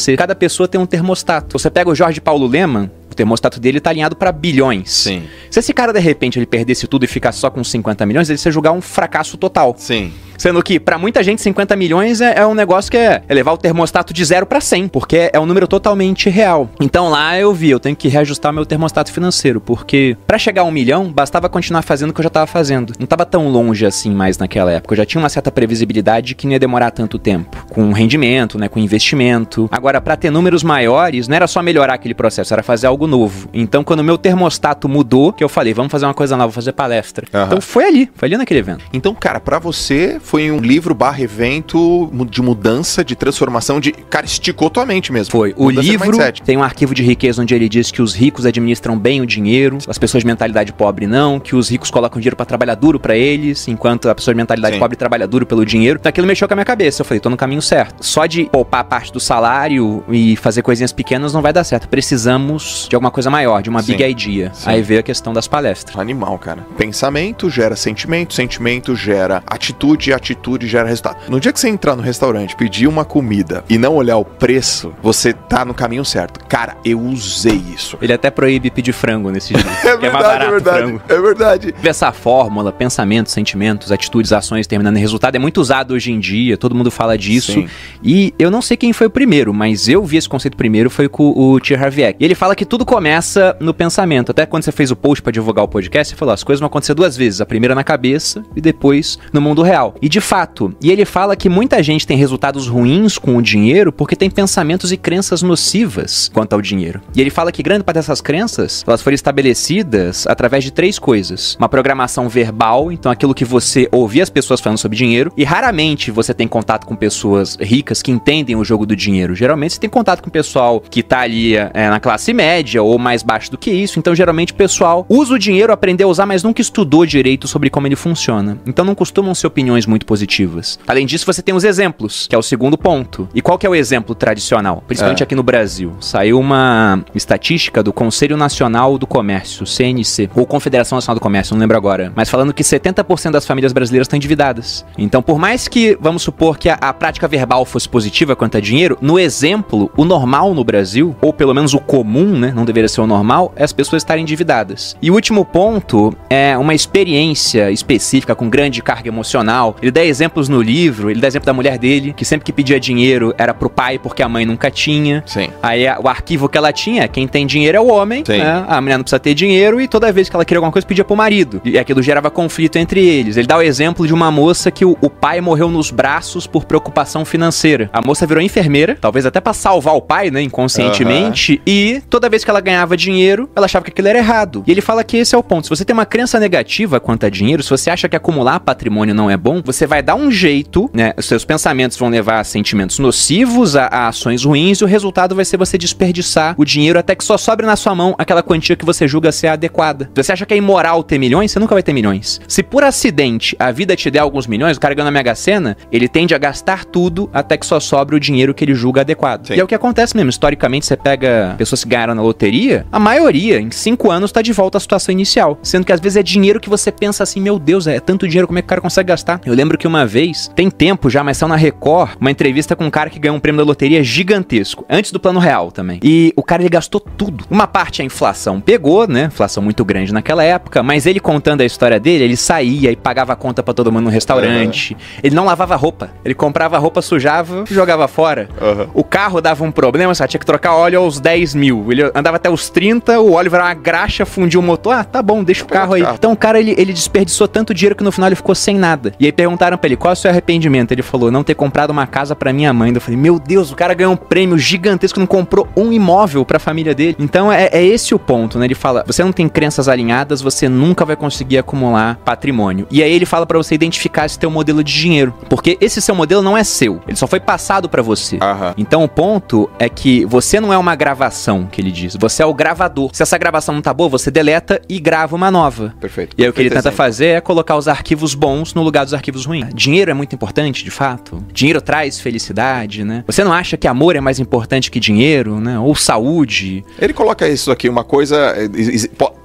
você. Cada pessoa tem um termostato. Você pega o Jorge Paulo Lemann, o termostato dele tá alinhado pra bilhões. Sim. Se esse cara, de repente, ele perdesse tudo e ficasse só com 50 milhões, ele ia julgar um fracasso total. Sim. Sendo que, pra muita gente, 50 milhões é um negócio que é levar o termostato de 0 pra 100, porque é um número totalmente real. Então lá eu tenho que reajustar meu termostato financeiro, porque pra chegar a 1 milhão, bastava continuar fazendo o que eu já tava fazendo. Não tava tão longe assim mais naquela época. Eu já tinha uma certa previsibilidade que não ia demorar tanto tempo. Com rendimento, né, com investimento. Agora, pra ter números maiores, não era só melhorar aquele processo, era fazer algo novo. Então, quando o meu termostato mudou, que eu falei, vamos fazer uma coisa nova, vou fazer palestra. Então foi ali naquele evento. Então, cara, pra você foi um livro / evento de mudança, de transformação, cara, esticou tua mente mesmo. Foi. O livro tem um arquivo de riqueza onde ele diz que os ricos administram bem o dinheiro, as pessoas de mentalidade pobre não, que os ricos colocam dinheiro pra trabalhar duro pra eles, enquanto a pessoa de mentalidade pobre trabalha duro pelo dinheiro. Então aquilo mexeu com a minha cabeça. Eu falei, tô no caminho certo. Só de poupar parte do salário e fazer coisinhas pequenas não vai dar certo. Precisamos de alguma coisa maior, de uma big idea. Aí veio a questão das palestras. Animal, cara. Pensamento gera sentimento, sentimento gera atitude, atitude gera resultado. No dia que você entrar no restaurante, pedir uma comida e não olhar o preço, você tá no caminho certo. Cara, eu usei isso. Ele até proíbe pedir frango nesse dia. É verdade, é verdade. Frango. É verdade. Essa fórmula, pensamentos, sentimentos, atitudes, ações terminando em resultado é muito usado hoje em dia, todo mundo fala disso. Sim. E eu não sei quem foi o primeiro, mas eu vi esse conceito primeiro, foi com o T. Harv Eker. E ele fala que tudo começa no pensamento. Até quando você fez o post pra divulgar o podcast, você falou, as coisas vão acontecer 2 vezes. A primeira na cabeça e depois no mundo real. E de fato, e ele fala que muita gente tem resultados ruins com o dinheiro porque tem pensamentos e crenças nocivas quanto ao dinheiro. E ele fala que grande parte dessas crenças, elas foram estabelecidas através de 3 coisas. Uma programação verbal, então aquilo que você ouvia as pessoas falando sobre dinheiro, e raramente você tem contato com pessoas ricas que entendem o jogo do dinheiro. Geralmente você tem contato com o pessoal que tá ali na classe média ou mais baixo do que isso, então geralmente o pessoal usa o dinheiro, aprendeu a usar, mas nunca estudou direito sobre como ele funciona. Então não costumam ser opiniões muito positivas. Além disso, você tem os exemplos, que é o segundo ponto. E qual que é o exemplo tradicional? Principalmente aqui no Brasil. Saiu uma estatística do Conselho Nacional do Comércio, CNC, ou Confederação Nacional do Comércio, não lembro agora, mas falando que 70% das famílias brasileiras estão endividadas. Então, por mais que, vamos supor que a prática verbal fosse positiva quanto a dinheiro, no exemplo, o normal no Brasil, ou pelo menos o comum, né, não deveria ser o normal, é as pessoas estarem endividadas. E o último ponto é uma experiência específica com grande carga emocional. Ele dá exemplos no livro, ele dá exemplo da mulher dele, que sempre que pedia dinheiro era pro pai porque a mãe nunca tinha. Sim. Aí o arquivo que ela tinha, quem tem dinheiro é o homem, né? A mulher não precisa ter dinheiro e toda vez que ela queria alguma coisa pedia pro marido. E aquilo gerava conflito entre eles. Ele dá o exemplo de uma moça que o pai morreu nos braços por preocupação financeira. A moça virou enfermeira, talvez até pra salvar o pai, né, inconscientemente, e toda vez que ela ganhava dinheiro, ela achava que aquilo era errado. E ele fala que esse é o ponto. Se você tem uma crença negativa quanto a dinheiro, se você acha que acumular patrimônio não é bom, você vai dar um jeito, né, os seus pensamentos vão levar a sentimentos nocivos, a ações ruins, e o resultado vai ser você desperdiçar o dinheiro até que só sobre na sua mão aquela quantia que você julga ser adequada. Se você acha que é imoral ter milhões, você nunca vai ter milhões. Se por acidente a vida te der alguns milhões, o cara ganha na Mega Sena, ele tende a gastar tudo até que só sobre o dinheiro que ele julga adequado. Sim. E é o que acontece mesmo. Historicamente, você pega pessoas que ganharam na loteria, a maioria, em 5 anos, tá de volta à situação inicial. Sendo que às vezes é dinheiro que você pensa assim, meu Deus, é tanto dinheiro, como é que o cara consegue gastar? Eu lembro que uma vez, tem tempo já, mas saiu na Record, uma entrevista com um cara que ganhou um prêmio da loteria gigantesco, antes do Plano Real também. E o cara, ele gastou tudo. Uma parte a inflação pegou, né? Inflação muito grande naquela época, mas ele contando a história dele, ele saía e pagava a conta pra todo mundo no restaurante. Ele não lavava roupa. Ele comprava roupa, sujava e jogava fora. O carro dava um problema, só tinha que trocar óleo aos 10 mil. Ele andava até os 30, o óleo virava uma graxa, fundiu o motor. Ah, tá bom, deixa o carro aí. Então o cara, ele desperdiçou tanto dinheiro que no final ele ficou sem nada. E aí perguntaram pra ele, qual é o seu arrependimento? Ele falou, não ter comprado uma casa pra minha mãe. Eu falei, meu Deus, o cara ganhou um prêmio gigantesco, não comprou um imóvel pra família dele. Então é esse o ponto, né? Ele fala, você não tem crenças alinhadas, você nunca vai conseguir acumular patrimônio. E aí ele fala pra você identificar esse teu modelo de dinheiro. Porque esse seu modelo não é seu. Ele só foi passado pra você. Então o ponto é que você não é uma gravação, que ele diz. Você é o gravador. Se essa gravação não tá boa, você deleta e grava uma nova. Perfeito. E aí o que ele tenta fazer é colocar os arquivos bons no lugar dos arquivos ruins. Dinheiro é muito importante, de fato. Dinheiro traz felicidade, né? Você não acha que amor é mais importante que dinheiro, né? Ou saúde. Ele coloca isso aqui, uma coisa...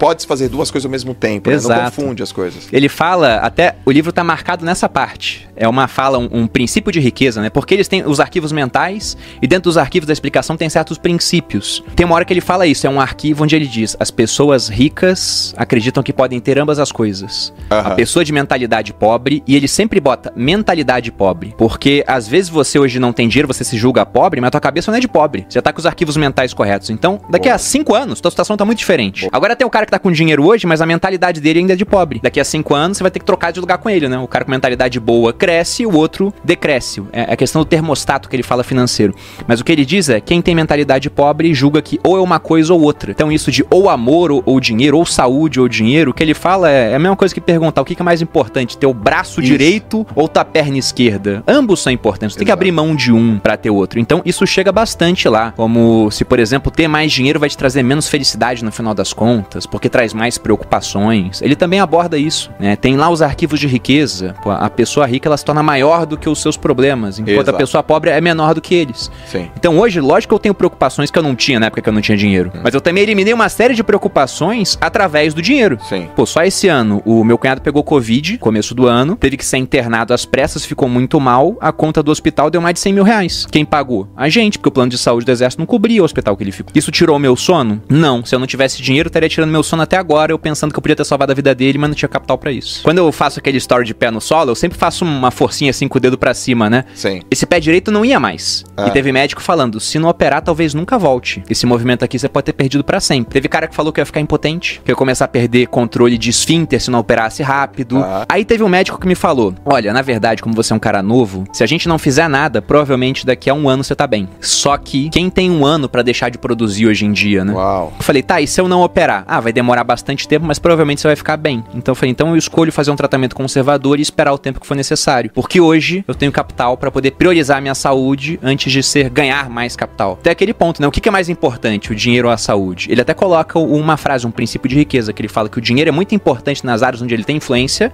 pode fazer duas coisas ao mesmo tempo, né? Não confunde as coisas. Ele fala, até o livro tá marcado nessa parte. É uma fala, um princípio de riqueza, né? Porque eles têm os arquivos mentais e dentro dos arquivos da explicação tem certos princípios. Tem uma hora que ele fala isso, é um arquivo onde ele diz: as pessoas ricas acreditam que podem ter ambas as coisas. A pessoa de mentalidade pobre, e ele sempre bota mentalidade pobre, porque às vezes você hoje não tem dinheiro, você se julga pobre, mas a tua cabeça não é de pobre. Você já tá com os arquivos mentais corretos. Então, daqui a 5 anos, tua situação tá muito diferente. Agora tem o cara que tá com dinheiro hoje, mas a mentalidade dele ainda é de pobre. Daqui a 5 anos, você vai ter que trocar de lugar com ele, né? O cara com mentalidade boa cresce, o outro decresce. É a questão do termostato que ele fala financeiro. Mas o que ele diz é, quem tem mentalidade pobre julga que ou é uma coisa ou outra. Então isso de ou amor ou dinheiro, ou saúde ou dinheiro, o que ele fala é a mesma coisa que perguntar o que é mais importante, ter o braço direito ou tua perna esquerda. Ambos são importantes. Você tem que abrir mão de um pra ter outro. Então isso chega bastante lá. Como se, por exemplo, ter mais dinheiro vai te trazer menos felicidade no final das contas, porque traz mais preocupações. Ele também aborda isso, né? Tem lá os arquivos de riqueza. A pessoa rica, ela se torna maior do que os seus problemas, enquanto a pessoa pobre é menor do que eles. Sim. Então hoje, lógico que eu tenho preocupações que eu não tinha na época que eu não tinha dinheiro. Mas eu também eliminei uma série de preocupações através do dinheiro. Sim. Pô, só esse ano, o meu cunhado pegou Covid, começo do ano, teve que ser internado às pressas, ficou muito mal, a conta do hospital deu mais de 100 mil reais. Quem pagou? A gente, porque o plano de saúde do exército não cobria o hospital que ele ficou. Isso tirou o meu sono? Não. Se eu não tivesse dinheiro, eu estaria tirando meu sono até agora, eu pensando que eu podia ter salvado a vida dele, mas não tinha capital pra isso. Quando eu faço aquele story de pé no solo, eu sempre faço uma forcinha assim com o dedo pra cima, né? Sim. Esse pé direito não ia mais. E teve médico falando, se não operar, talvez nunca volte. Esse movimento aqui você pode ter perdido pra sempre. Teve cara que falou que ia ficar impotente, que ia começar a perder controle de esfíncter se não operasse rápido. Aí teve um médico que me falou, olha, na verdade, como você é um cara novo, se a gente não fizer nada, provavelmente daqui a 1 ano você tá bem. Só que quem tem 1 ano pra deixar de produzir hoje em dia, né? Uau. Eu falei, tá, e se eu não operar? Ah, vai demorar bastante tempo, mas provavelmente você vai ficar bem. Então eu falei, então eu escolho fazer um tratamento conservador e esperar o tempo que for necessário. Porque hoje eu tenho capital pra poder priorizar a minha saúde antes de ganhar mais capital. Até aquele ponto, né? O que é mais importante, o dinheiro ou a saúde? Ele até coloca uma frase, um princípio de riqueza, que ele fala que o dinheiro é muito importante nas áreas onde ele tem influência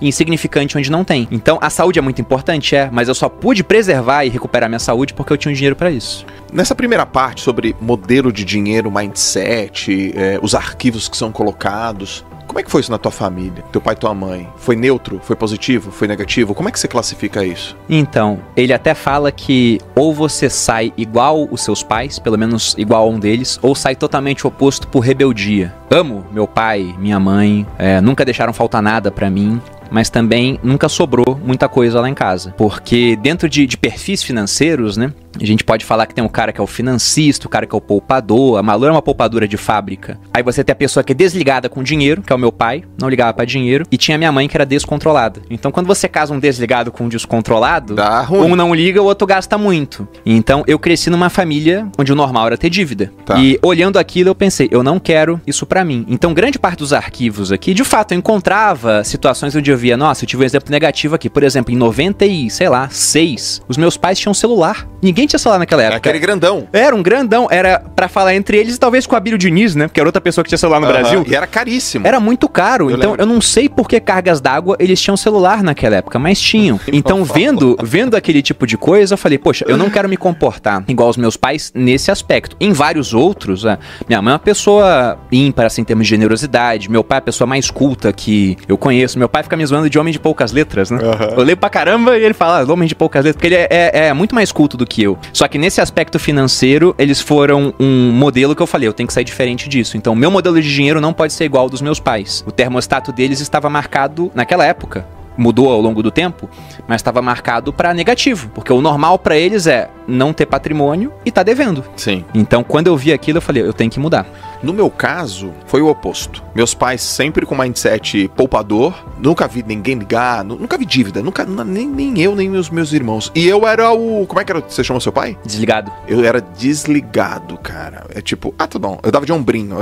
e insignificante onde não tem. Então, a saúde é muito importante, mas eu só pude preservar e recuperar minha saúde porque eu tinha um dinheiro pra isso. Nessa primeira parte sobre modelo de dinheiro, mindset, os arquivos que são colocados, como é que foi isso na tua família? Teu pai e tua mãe? Foi neutro? Foi positivo? Foi negativo? Como é que você classifica isso? Então, ele até fala que ou você sai igual os seus pais, pelo menos igual a um deles, ou sai totalmente oposto por rebeldia. Amo meu pai, minha mãe, nunca deixaram faltar nada pra mim. Mas também nunca sobrou muita coisa lá em casa. Porque dentro de perfis financeiros, né? A gente pode falar que tem um cara que é o financista, o cara que é o poupador. A Malu é uma poupadora de fábrica. Aí você tem a pessoa que é desligada com dinheiro, que é o meu pai, não ligava pra dinheiro. E tinha a minha mãe que era descontrolada. Então quando você casa um desligado com um descontrolado, dá ruim. Um não liga, o outro gasta muito. Então eu cresci numa família onde o normal era ter dívida. E olhando aquilo eu pensei, eu não quero isso pra mim. Então grande parte dos arquivos aqui, de fato, eu encontrava situações onde eu via, nossa, eu tive um exemplo negativo aqui. Por exemplo, em 96, os meus pais tinham celular. Ninguém tinha celular naquela época. Aquele grandão. Era um grandão, era pra falar entre eles e talvez com a Abílio Diniz, né? Porque era outra pessoa que tinha celular no Brasil. E era caríssimo. Era muito caro. Então eu não sei por que cargas d'água eles tinham celular naquela época, mas tinham. Então vendo aquele tipo de coisa, eu falei, poxa, eu não quero me comportar igual os meus pais nesse aspecto. Em vários outros, minha mãe é uma pessoa ímpar, assim, em termos de generosidade. Meu pai é a pessoa mais culta que eu conheço. Meu pai fica me zoando de homem de poucas letras, né? Eu leio pra caramba e ele fala, homem de poucas letras, porque ele é muito mais culto do que eu. Só que nesse aspecto financeiro, eles foram um modelo que eu falei, eu tenho que sair diferente disso. Então, meu modelo de dinheiro não pode ser igual ao dos meus pais. O termostato deles estava marcado naquela época. Mudou ao longo do tempo, mas estava marcado para negativo, porque o normal para eles é não ter patrimônio e tá devendo. Sim. Então, quando eu vi aquilo, eu falei, eu tenho que mudar. No meu caso, foi o oposto. Meus pais sempre com mindset poupador, nunca vi ninguém ligar, nunca vi dívida, nem eu, nem os meus irmãos. E eu era como é que era? Você chamou seu pai? Desligado. Eu era desligado, cara. É tipo, tá bom. Eu dava de ombrinho.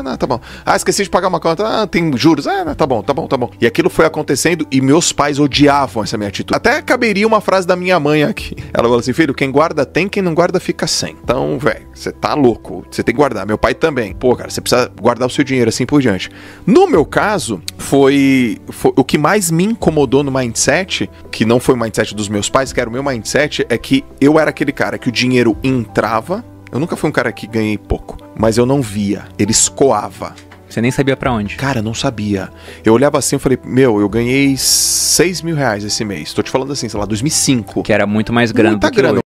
Não, tá bom. Esqueci de pagar uma conta. Tem juros. Não, tá bom. E aquilo foi acontecendo e meus pais odiavam essa minha atitude. Até caberia uma frase da minha mãe aqui. Ela falou assim, filho, quem guarda tem, quem não guarda fica sem. Então, velho, você tá louco. Você tem que guardar. Meu pai também. Pô, cara, você precisa guardar o seu dinheiro assim por diante. No meu caso, foi o que mais me incomodou no mindset, que não foi o mindset dos meus pais, que era o meu mindset, é que eu era aquele cara que o dinheiro entrava. Eu nunca fui um cara que ganhei pouco, mas eu não via. Ele escoava. Você nem sabia pra onde. Cara, não sabia. Eu olhava assim e falei, meu, eu ganhei 6 mil reais esse mês. Tô te falando assim, sei lá, 2005. Que era muito mais grana do que grana. hoje.